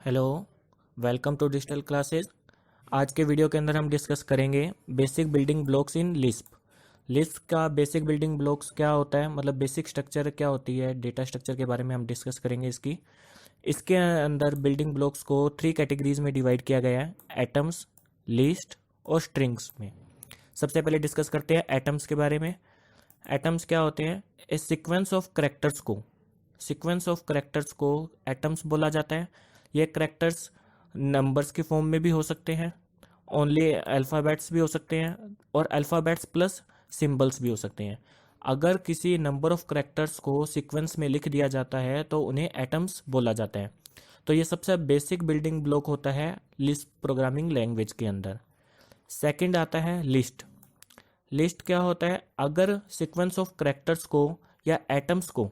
Hello, welcome to digital classes. आज के video के अंदर हम डिस्कस करेंगे basic building blocks in Lisp. Lisp का बेसिक बिल्डिंग ब्लॉक्स क्या होता है, मतलब बेसिक स्ट्रक्चर क्या होती है, डेटा स्ट्रक्चर के बारे में हम डिस्कस करेंगे इसकी। इसके अंदर बिल्डिंग ब्लॉक्स को 3 कैटेगरीज में डिवाइड किया गया है, एटम्स, लिस्ट और स्ट्रिंग्स में। सबसे पहले डिस्कस करते हैं एटम्स के बारे में। एटम्स क्या होते हैं? ए सीक्वेंस ऑफ करेक्टर्स को एटम्स बोला जाता है। ये करेक्टर्स नंबर्स की फॉर्म में भी हो सकते हैं, ओनली अल्फ़ाबेट्स भी हो सकते हैं और अल्फ़ाबेट्स प्लस सिंबल्स भी हो सकते हैं। अगर किसी नंबर ऑफ करेक्टर्स को सीक्वेंस में लिख दिया जाता है तो उन्हें एटम्स बोला जाता है। तो ये सबसे बेसिक बिल्डिंग ब्लॉक होता है लिस्प प्रोग्रामिंग लैंग्वेज के अंदर। सेकंड आता है लिस्ट। लिस्ट क्या होता है? अगर सीक्वेंस ऑफ करेक्टर्स को या एटम्स को,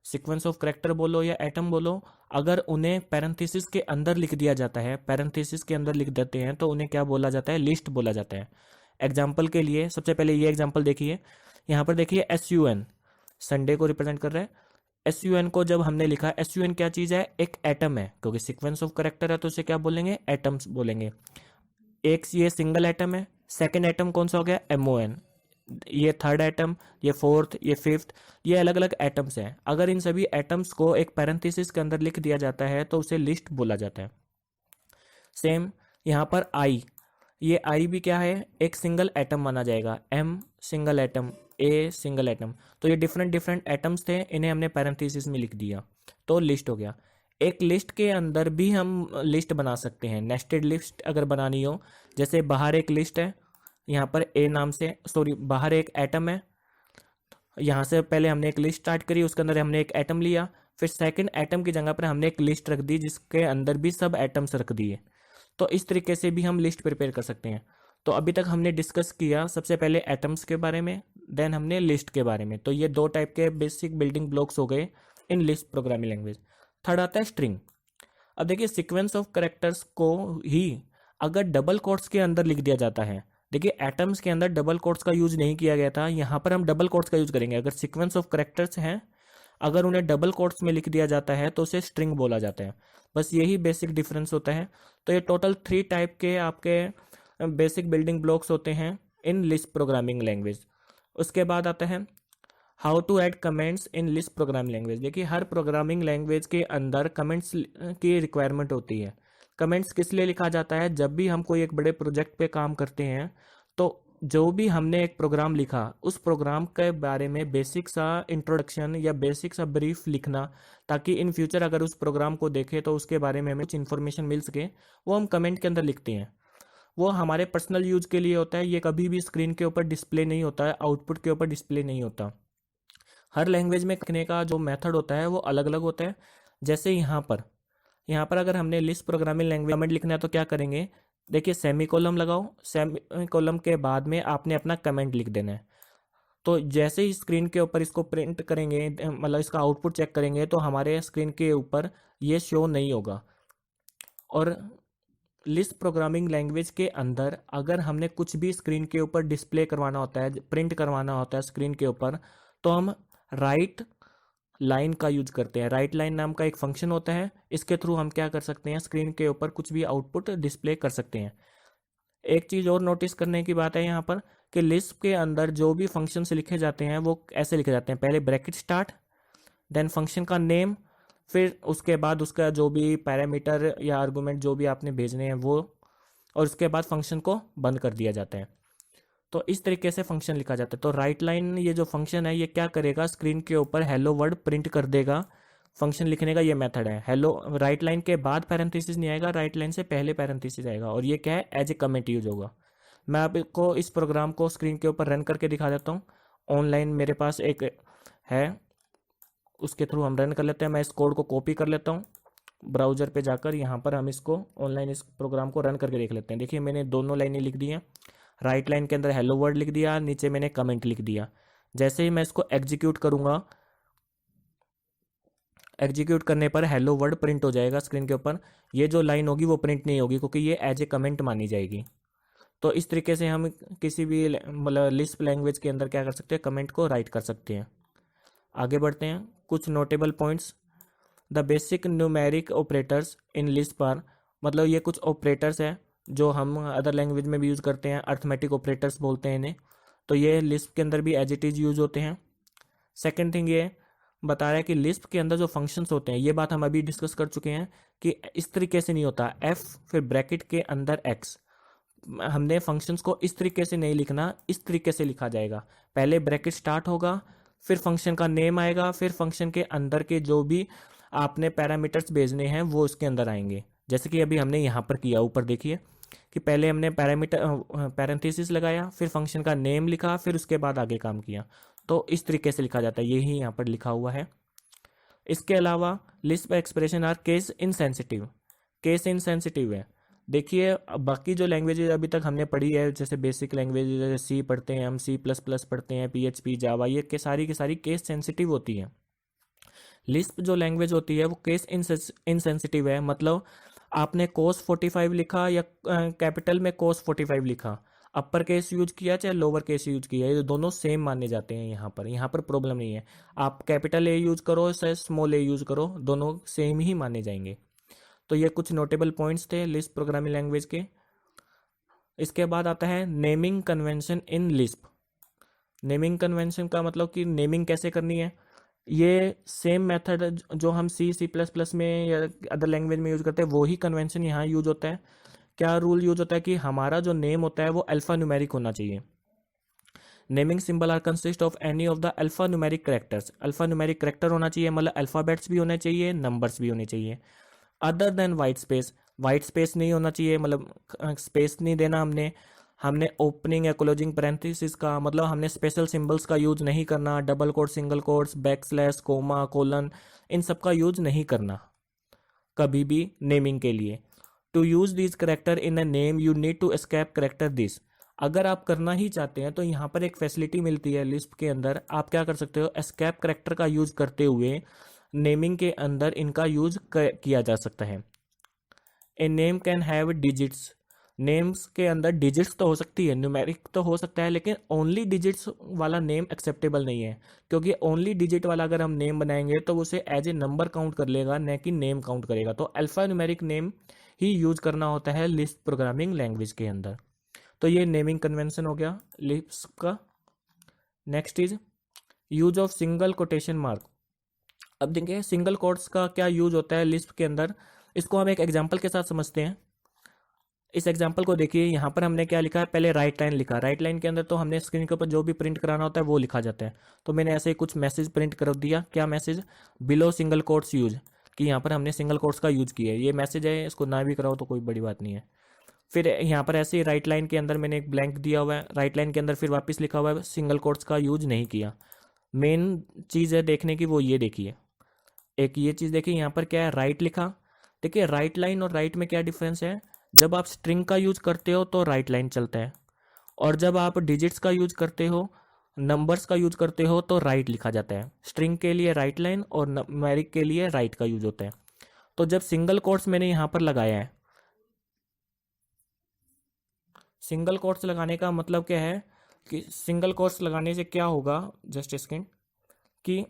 सीक्वेंस ऑफ करेक्टर बोलो या एटम बोलो, अगर उन्हें पैरेंथेसिस के अंदर लिख दिया जाता है, पैरेंथेसिस के अंदर लिख देते हैं तो उन्हें क्या बोला जाता है? लिस्ट बोला जाता है। एग्जाम्पल के लिए सबसे पहले ये एग्जाम्पल देखिए, यहाँ पर देखिए SUN संडे को रिप्रेजेंट कर रहा है। SUN को जब हमने लिखा, SUN क्या चीज़ है? एक एटम है, क्योंकि सीक्वेंस ऑफ करेक्टर है तो उसे क्या बोलेंगे? एटम्स बोलेंगे। एक ये सिंगल एटम है। सेकेंड एटम कौन सा हो गया? MON। ये थर्ड एटम, ये फोर्थ, ये फिफ्थ, ये अलग अलग एटम्स हैं। अगर इन सभी एटम्स को एक पैरेंथेसिस के अंदर लिख दिया जाता है तो उसे लिस्ट बोला जाता है। सेम यहाँ पर आई, ये आई भी क्या है? एक सिंगल एटम माना जाएगा। M single atom, A single atom. तो ये डिफरेंट डिफरेंट एटम्स थे, इन्हें हमने पैरेंथेसिस में लिख दिया तो लिस्ट हो गया। एक लिस्ट के अंदर भी हम लिस्ट बना सकते हैं, नेस्टेड लिस्ट अगर बनानी हो। जैसे बाहर एक लिस्ट है, यहाँ पर A नाम से, सॉरी बाहर एक एटम है, यहाँ से पहले हमने एक लिस्ट स्टार्ट करी, उसके अंदर हमने एक एटम लिया, फिर सेकंड एटम की जगह पर हमने एक लिस्ट रख दी जिसके अंदर भी सब एटम्स रख दिए। तो इस तरीके से भी हम लिस्ट प्रिपेयर कर सकते हैं। तो अभी तक हमने डिस्कस किया सबसे पहले एटम्स के बारे में, देन हमने लिस्ट के बारे में। तो ये 2 टाइप के बेसिक बिल्डिंग ब्लॉक्स हो गए इन लिस्ट प्रोग्रामिंग लैंग्वेज। थर्ड आता है स्ट्रिंग। अब देखिए, सीक्वेंस ऑफ करेक्टर्स को ही अगर डबल कोट्स के अंदर लिख दिया जाता है, देखिए एटम्स के अंदर डबल कोट्स का यूज नहीं किया गया था, यहाँ पर हम डबल कोट्स का यूज करेंगे। अगर सीक्वेंस ऑफ करेक्टर्स हैं, अगर उन्हें डबल कोट्स में लिख दिया जाता है तो उसे स्ट्रिंग बोला जाता है। बस यही बेसिक डिफरेंस होता है। तो ये टोटल 3 टाइप के आपके बेसिक बिल्डिंग ब्लॉक्स होते हैं इन लिस्ट प्रोग्रामिंग लैंग्वेज। उसके बाद आता है how to add comments in list programming language. देखिए, हर प्रोग्रामिंग लैंग्वेज के अंदर कमेंट्स की रिक्वायरमेंट होती है। कमेंट्स किस लिए लिखा जाता है? जब भी हम कोई एक बड़े प्रोजेक्ट पे काम करते हैं तो जो भी हमने एक प्रोग्राम लिखा, उस प्रोग्राम के बारे में बेसिक सा इंट्रोडक्शन या बेसिक सा ब्रीफ लिखना, ताकि इन फ्यूचर अगर उस प्रोग्राम को देखें तो उसके बारे में हमें कुछ इन्फॉर्मेशन मिल सके, वो हम कमेंट के अंदर लिखते हैं। वो हमारे पर्सनल यूज के लिए होता है, ये कभी भी स्क्रीन के ऊपर डिस्प्ले नहीं होता है, आउटपुट के ऊपर डिस्प्ले नहीं होता। हर लैंग्वेज में लिखने का जो मेथड होता है वो अलग अलग होता है। जैसे यहाँ पर अगर हमने लिस्ट प्रोग्रामिंग लैंग्वेज कमेंट लिखना है तो क्या करेंगे? देखिए, सेमी कॉलम लगाओ, सेमी कॉलम के बाद में आपने अपना कमेंट लिख देना है। तो जैसे ही स्क्रीन के ऊपर इसको प्रिंट करेंगे, मतलब इसका आउटपुट चेक करेंगे, तो हमारे स्क्रीन के ऊपर ये शो नहीं होगा। और लिस्ट प्रोग्रामिंग लैंग्वेज के अंदर अगर हमने कुछ भी स्क्रीन के ऊपर डिस्प्ले करवाना होता है, प्रिंट करवाना होता है स्क्रीन के ऊपर, तो हम राइट लाइन का यूज करते हैं। राइट लाइन नाम का एक फंक्शन होता है, इसके थ्रू हम क्या कर सकते हैं? स्क्रीन के ऊपर कुछ भी आउटपुट डिस्प्ले कर सकते हैं। एक चीज़ और नोटिस करने की बात है यहाँ पर कि लिस्ट के अंदर जो भी फंक्शंस लिखे जाते हैं वो ऐसे लिखे जाते हैं, पहले ब्रैकेट स्टार्ट, देन फंक्शन का नेम, फिर उसके बाद उसका जो भी पैरामीटर या आर्गुमेंट जो भी आपने भेजने हैं वो, और उसके बाद फंक्शन को बंद कर दिया जाता है। तो इस तरीके से फंक्शन लिखा जाता है। तो राइट लाइन ये जो फंक्शन है ये क्या करेगा? स्क्रीन के ऊपर हेलो वर्ड प्रिंट कर देगा। फंक्शन लिखने का ये मेथड है। हेलो, राइट लाइन के बाद पैरेंथेसिस नहीं आएगा, राइट लाइन से पहले पैरेंथेसिस आएगा, और ये क्या है? एज ए कमेंट यूज होगा। मैं आपको इस प्रोग्राम को स्क्रीन के ऊपर रन करके दिखा देता हूँ। ऑनलाइन मेरे पास एक है, उसके थ्रू हम रन कर लेते हैं। मैं इस कोड को कॉपी कर लेता हूँ ब्राउजर पे जाकर, यहाँ पर हम इसको ऑनलाइन इस प्रोग्राम को रन करके देख लेते हैं। देखिए, मैंने दोनों लाइनें लिख दी हैं। राइट लाइन के अंदर हेलो वर्ड लिख दिया, नीचे मैंने कमेंट लिख दिया। जैसे ही मैं इसको एग्जीक्यूट करूंगा, एग्जीक्यूट करने पर हेलो वर्ड प्रिंट हो जाएगा स्क्रीन के ऊपर। ये जो लाइन होगी वो प्रिंट नहीं होगी, क्योंकि ये एज ए कमेंट मानी जाएगी। तो इस तरीके से हम किसी भी मतलब लिस्प लैंग्वेज के अंदर क्या कर सकते हैं? कमेंट को राइट कर सकते हैं। आगे बढ़ते हैं, कुछ notable points. The basic numeric operators in Lisp are, मतलब ये कुछ ऑपरेटर्स हैं जो हम अदर लैंग्वेज में भी यूज़ करते हैं, अर्थमेटिक ऑपरेटर्स बोलते हैं इन्हें, तो ये लिस्प के अंदर भी एज इट इज़ यूज होते हैं। सेकेंड थिंग ये बता रहा है कि लिस्प के अंदर जो फंक्शंस होते हैं, ये बात हम अभी डिस्कस कर चुके हैं कि इस तरीके से नहीं होता, एफ फिर ब्रैकेट के अंदर एक्स, हमने फंक्शंस को इस तरीके से नहीं लिखना, इस तरीके से लिखा जाएगा। पहले ब्रैकेट स्टार्ट होगा, फिर फंक्शन का नेम आएगा, फिर फंक्शन के अंदर के जो भी आपने पैरामीटर्स भेजने हैं वो उसके अंदर आएंगे। जैसे कि अभी हमने यहाँ पर किया, ऊपर देखिए कि पहले हमने पैरेंथेसिस लगाया, फिर फंक्शन का नेम लिखा, फिर उसके बाद आगे काम किया। तो इस तरीके से लिखा जाता है, यही यहाँ पर लिखा हुआ है। इसके अलावा Lisp expression are case insensitive, case insensitive है। देखिए अब बाकी जो लैंग्वेजेज अभी तक हमने पढ़ी है, जैसे बेसिक लैंग्वेज, जैसे सी पढ़ते हैं हम, सी प्लस प्लस पढ़ते हैं, PHP, जावा, ये के सारी की सारी केस सेंसिटिव होती है। लिस्प जो लैंग्वेज होती है वो केस इनसेंसिटिव है, मतलब आपने कोस 45 लिखा या कैपिटल में कोस 45 लिखा, अपर केस यूज किया चाहे लोअर केस यूज किया, ये दोनों सेम माने जाते हैं। यहाँ पर प्रॉब्लम नहीं है, आप कैपिटल ए यूज करो चाहे स्मॉल ए यूज करो, दोनों सेम ही माने जाएंगे। तो ये कुछ नोटेबल पॉइंट्स थे लिस्प प्रोग्रामिंग लैंग्वेज के। इसके बाद आता है naming convention in Lisp. Naming convention का मतलब कि नेमिंग कैसे करनी है, ये सेम मेथड जो हम सी प्लस प्लस में या अदर लैंग्वेज में यूज करते हैं, वो ही कन्वेंशन यहाँ यूज होता है। क्या रूल यूज होता है कि हमारा जो नेम होता है वो अल्फा न्यूमेरिक होना चाहिए। Naming symbol are consist of any of the alphanumeric characters, alphanumeric character होना चाहिए, मतलब अल्फाबेट्स भी होने चाहिए, नंबर्स भी होने चाहिए। Other than white space, white space नहीं होना चाहिए, मतलब स्पेस नहीं देना हमने। हमने ओपनिंग या क्लोजिंग पैरेंथेसिस का, मतलब हमने स्पेशल सिंबल्स का यूज नहीं करना, double quote, single quotes, backslash, comma, colon, इन सब का यूज नहीं करना कभी भी नेमिंग के लिए। To use this character in a name you need to escape character this, अगर आप करना ही चाहते हैं तो यहाँ पर एक फैसिलिटी मिलती है लिस्प के अंदर, आप क्या कर सकते हो, एस्केप करेक्टर का यूज करते हुए नेमिंग के अंदर इनका यूज किया जा सकता है। A name can have digits, names के अंदर डिजिट्स तो हो सकती है, न्यूमेरिक तो हो सकता है, लेकिन ओनली डिजिट्स वाला नेम एक्सेप्टेबल नहीं है, क्योंकि ओनली डिजिट वाला अगर हम नेम बनाएंगे तो उसे एज ए नंबर काउंट कर लेगा, न कि नेम काउंट करेगा। तो अल्फा न्यूमेरिक नेम ही यूज करना होता है लिस्प प्रोग्रामिंग लैंग्वेज के अंदर। तो ये नेमिंग कन्वेंशन हो गया लिस्प का। Next is use of single quotation mark. अब देखिए सिंगल कोट्स का क्या यूज होता है लिस्प के अंदर, इसको हम एक एग्जांपल के साथ समझते हैं। इस एग्जांपल को देखिए, यहाँ पर हमने क्या लिखा है, पहले राइट लाइन लिखा, राइट लाइन के अंदर तो हमने स्क्रीन के ऊपर जो भी प्रिंट कराना होता है वो लिखा जाता है। तो मैंने ऐसे ही कुछ मैसेज प्रिंट कर दिया, क्या message, below single quotes use, कि यहाँ पर हमने सिंगल कोट्स का यूज किया है, ये मैसेज है, इसको ना भी कराओ तो कोई बड़ी बात नहीं है। फिर यहाँ पर ऐसे ही राइट लाइन के अंदर मैंने एक ब्लैंक दिया हुआ है, राइट लाइन के अंदर फिर वापस लिखा हुआ है सिंगल कोट्स का यूज नहीं किया। मेन चीज़ है देखने की, वो ये देखिए, एक ये चीज़ देखिए, यहाँ पर क्या है, राइट लिखा। देखिए राइट लाइन और राइट में क्या डिफरेंस है, जब आप स्ट्रिंग का यूज करते हो तो राइट लाइन चलता है, और जब आप डिजिट्स का यूज करते हो, नंबर्स का यूज करते हो, तो राइट लिखा जाता है। स्ट्रिंग के लिए राइट लाइन और न्यूमेरिक के लिए राइट का यूज होता है। तो जब सिंगल कोट्स मैंने यहाँ पर लगाया है, सिंगल कोट्स लगाने का मतलब क्या है कि सिंगल कोट्स लगाने से क्या होगा, जस्ट सेकेंड, कि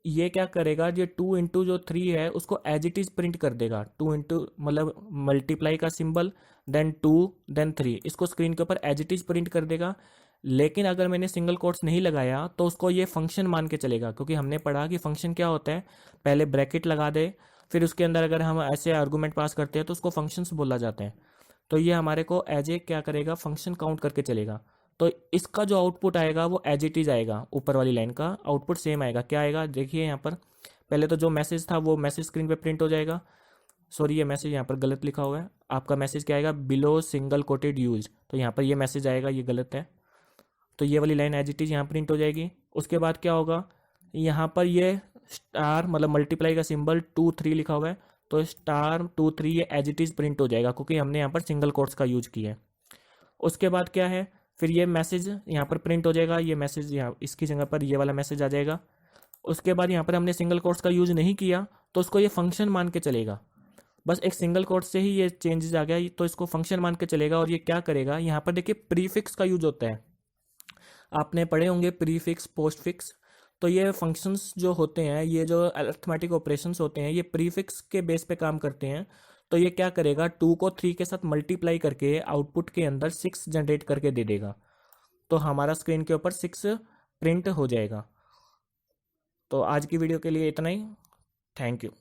ये क्या करेगा, ये 2 जो 3 है उसको एज इट इज प्रिंट कर देगा। 2 मतलब मल्टीप्लाई का सिंबल, देन 2 देन 3, इसको स्क्रीन के ऊपर एज इट इज प्रिंट कर देगा। लेकिन अगर मैंने सिंगल कोट्स नहीं लगाया तो उसको ये फंक्शन मान के चलेगा, क्योंकि हमने पढ़ा कि फंक्शन क्या होता है, पहले ब्रैकेट लगा दे, फिर उसके अंदर अगर हम ऐसे आर्गूमेंट पास करते हैं तो उसको फंक्शंस बोला जाता है। तो ये हमारे को एज ए क्या करेगा, फंक्शन काउंट करके चलेगा। तो इसका जो आउटपुट आएगा वो एज इट इज आएगा, ऊपर वाली लाइन का आउटपुट सेम आएगा। क्या आएगा, देखिए यहाँ पर पहले तो जो मैसेज था वो मैसेज स्क्रीन पे प्रिंट हो जाएगा। सॉरी, ये मैसेज यहाँ पर गलत लिखा हुआ है, आपका मैसेज क्या आएगा, बिलो सिंगल कोटेड यूज, तो यहाँ पर ये मैसेज आएगा, ये गलत है। तो ये वाली लाइन एज इट इज यहाँ प्रिंट हो जाएगी। उसके बाद क्या होगा, यहाँ पर ये स्टार मतलब मल्टीप्लाई का सिंबल 2 3 लिखा हुआ है, तो स्टार 2 3 ये एज इट इज प्रिंट हो जाएगा, क्योंकि हमने यहाँ पर सिंगल कोट्स का यूज किया है। उसके बाद क्या है, फिर ये मैसेज यहाँ पर प्रिंट हो जाएगा, ये मैसेज यहाँ इसकी जगह पर ये वाला मैसेज आ जाएगा। उसके बाद यहाँ पर हमने सिंगल कोट्स का यूज नहीं किया तो उसको ये फंक्शन मान के चलेगा, बस एक सिंगल कोट से ही ये चेंजेस आ गया, तो इसको फंक्शन मान के चलेगा। और ये क्या करेगा, यहाँ पर देखिए प्रीफिक्स का यूज होता है, आपने पढ़े होंगे प्रीफिक्स पोस्टफिक्स। तो ये फंक्शंस जो होते हैं, ये जो अरिथमेटिक ऑपरेशंस होते हैं, ये प्रीफिक्स के बेस पे काम करते हैं। तो ये क्या करेगा, 2 को 3 के साथ मल्टीप्लाई करके आउटपुट के अंदर 6 जनरेट करके दे देगा। तो हमारा स्क्रीन के ऊपर 6 प्रिंट हो जाएगा। तो आज की वीडियो के लिए इतना ही। Thank you.